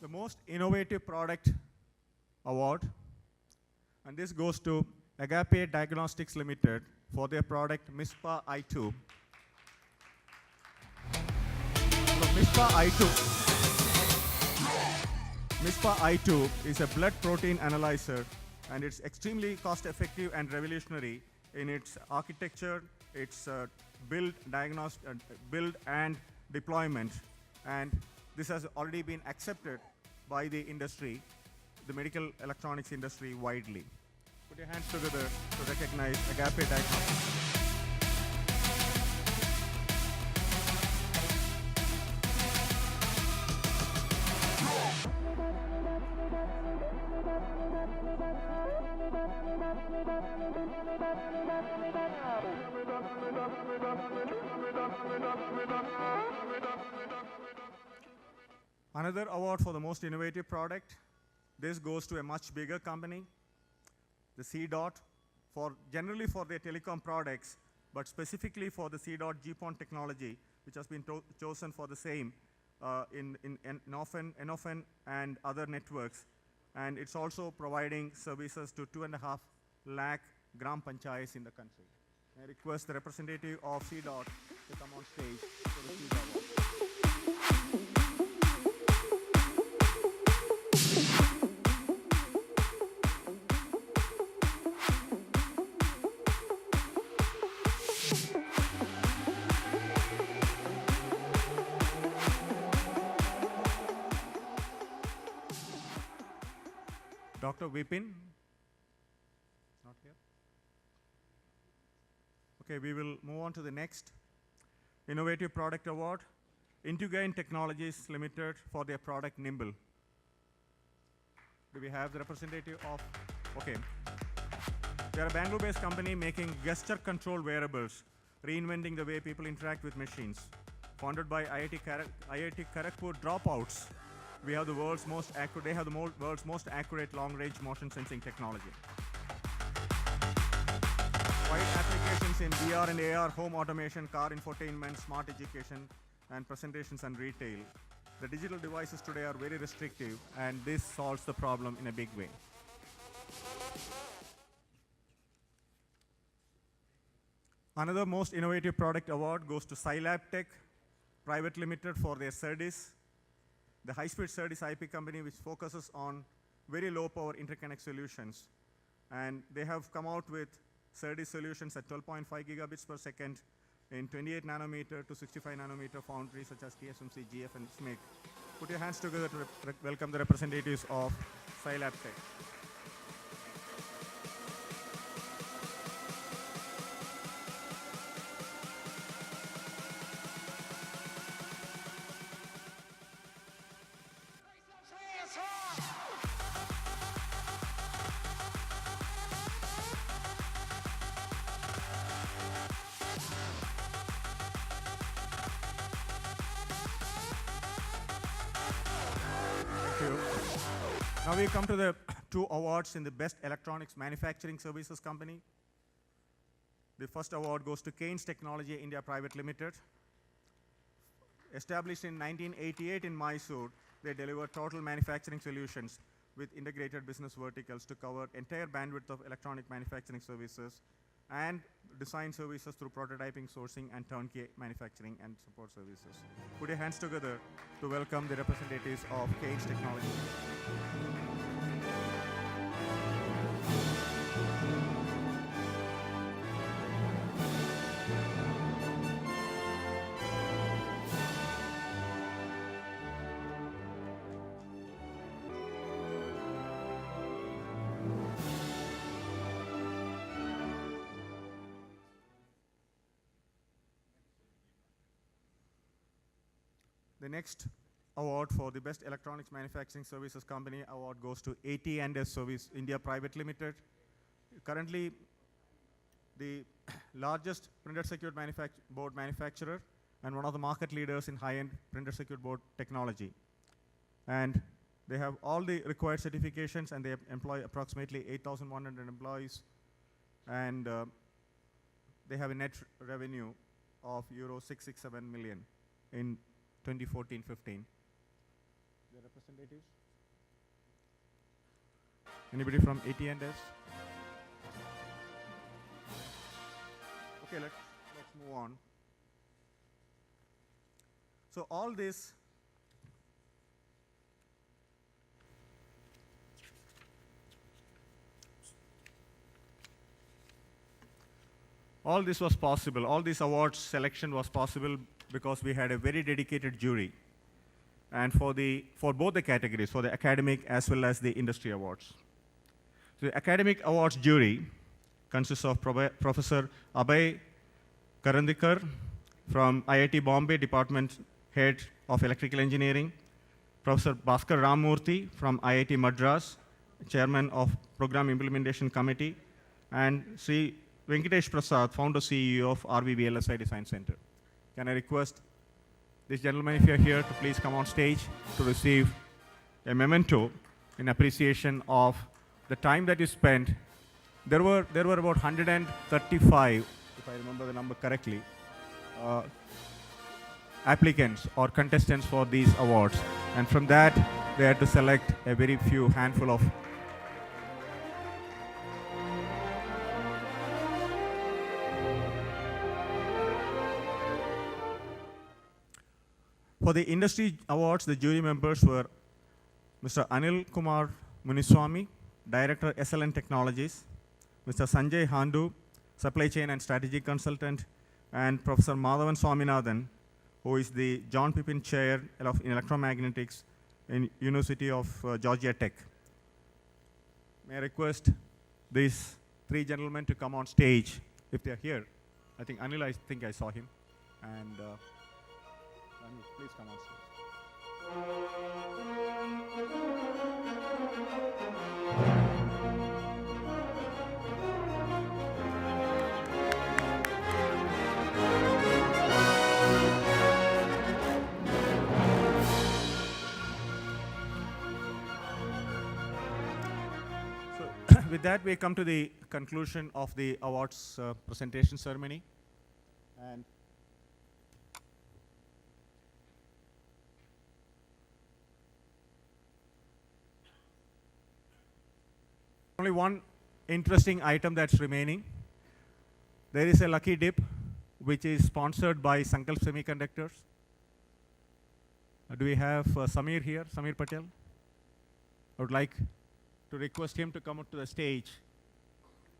the most innovative product award, and this goes to Agape Diagnostics Limited for their product MISPA I2. So MISPA I2 is a blood protein analyzer, and it's extremely cost effective and revolutionary in its architecture, its build and deployment, and this has already been accepted by the industry, the medical electronics industry widely. Put your hands together to recognize Agape Diagnostics. Another award for the most innovative product. This goes to a much bigger company, the CDOT, generally for their telecom products, but specifically for the CDOT GPON technology, which has been chosen for the same in NOFN and other networks. And it's also providing services to 2.5 lakh gram panchayats in the country. I request the representative of CDOT to come on stage to receive the award. Dr. Vipin? Not here? Okay, we will move on to the next Innovative Product Award. Integrain Technologies Limited for their product Nimble. Do we have the representative of? Okay. They are a Bangalore-based company making gesture-controlled wearables, reinventing the way people interact with machines. Founded by IIT Kharagpur dropouts, we have the world's most accurate. They have the world's most accurate long-range motion sensing technology. Wide applications in VR and AR, home automation, car infotainment, smart education, and presentations and retail. The digital devices today are very restrictive, and this solves the problem in a big way. Another most innovative product award goes to Scilab Tech Private Limited for their SerDes, the high-speed SerDes IP company which focuses on very low-power interconnect solutions. And they have come out with SerDes solutions at 12.5 gigabits per second in 28 nanometer to 65 nanometer foundries such as TSMC, GF, and SMIC. Put your hands together to welcome the representatives of Scilab Tech. Now we come to the two awards in the Best Electronics Manufacturing Services Company. The first award goes to Keynes Technology India Private Limited. Established in 1988 in Mysore, they deliver total manufacturing solutions with integrated business verticals to cover entire bandwidth of electronic manufacturing services and design services through prototyping, sourcing, and turnkey manufacturing and support services. Put your hands together to welcome the representatives of Keynes Technology. The next award for the Best Electronics Manufacturing Services Company award goes to AT&S Service India Private Limited. Currently, the largest printed circuit board manufacturer and one of the market leaders in high-end printed circuit board technology. And they have all the required certifications, and they employ approximately 8,100 employees. And they have a net revenue of euro 667 million in 2014-15. The representatives? Anybody from AT&S? Okay, let's move on. So all this was possible. All this awards selection was possible because we had a very dedicated jury, and for both the categories, for the academic as well as the industry awards. The academic awards jury consists of Professor Abhay Karandikar from IIT Bombay, Department Head of Electrical Engineering, Professor Bhaskar Ramurthy from IIT Madras, Chairman of Program Implementation Committee, and Sri Venkatesh Prasad, Founder CEO of RVVLSI Design Center. Can I request this gentleman, if you're here, to please come on stage to receive a memento in appreciation of the time that you spent. There were about 135, if I remember the number correctly, applicants or contestants for these awards. And from that, they had to select a very few handful of. For the industry awards, the jury members were Mr. Anil Kumar Muniswamy, Director SLN Technologies, Mr. Sanjay Handu, Supply Chain and Strategy Consultant, and Professor Madhavan Swaminathan, who is the John Pippin Chair in Electromagnetics in University of Georgia Tech. May I request these three gentlemen to come on stage if they're here. I think Anil, I think I saw him. And Anil, please come on stage. With that, we come to the conclusion of the awards presentation ceremony. And only one interesting item that's remaining. There is a lucky dip, which is sponsored by Sankalp Semiconductors. Do we have Samir here, Samir Patel? I would like to request him to come up to the stage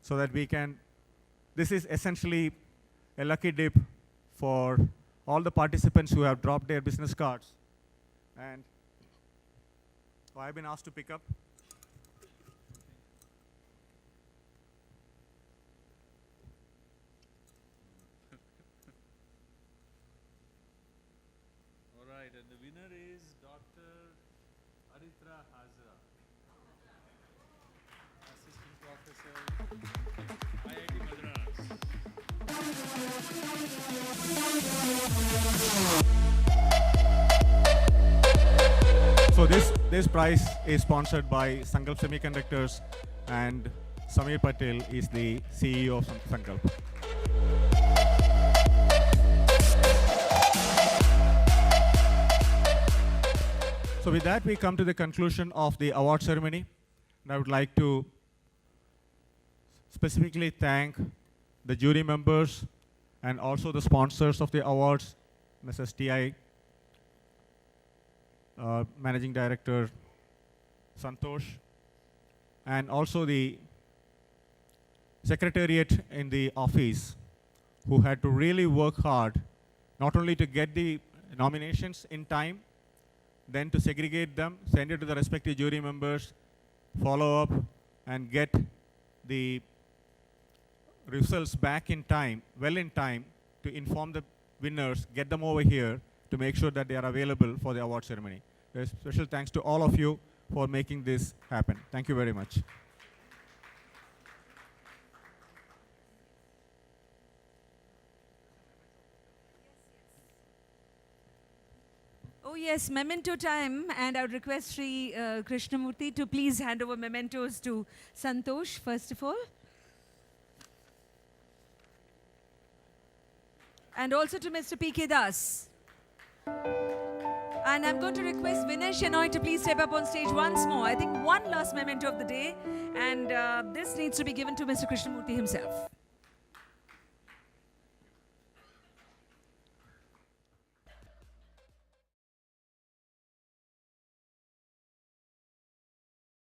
so that we can. This is essentially a lucky dip for all the participants who have dropped their business cards. And so I've been asked to pick up. All right, and the winner is Dr. Aritra Hazra, Assistant Professor, IIT Madras. So this prize is sponsored by Sankalp Semiconductors, and Samir Patel is the CEO of Sankalp. So with that, we come to the conclusion of the award ceremony. And I would like to specifically thank the jury members and also the sponsors of the awards, Mrs. TI Managing Director Santosh, and also the secretariat in the office, who had to really work hard, not only to get the nominations in time, then to segregate them, send it to the respective jury members, follow up, and get the results back in time, well in time, to inform the winners, get them over here to make sure that they are available for the award ceremony. A special thanks to all of you for making this happen. Thank you very much. Oh yes, memento time, and I would request Sri Krishnamurthy to please hand over mementos to Santosh first of all. And also to Mr. P.K. Das. And I'm going to request Vinay Shenoy to please step up on stage once more. I think one last memento of the day, and this needs to be given to Mr. Krishnamurti himself.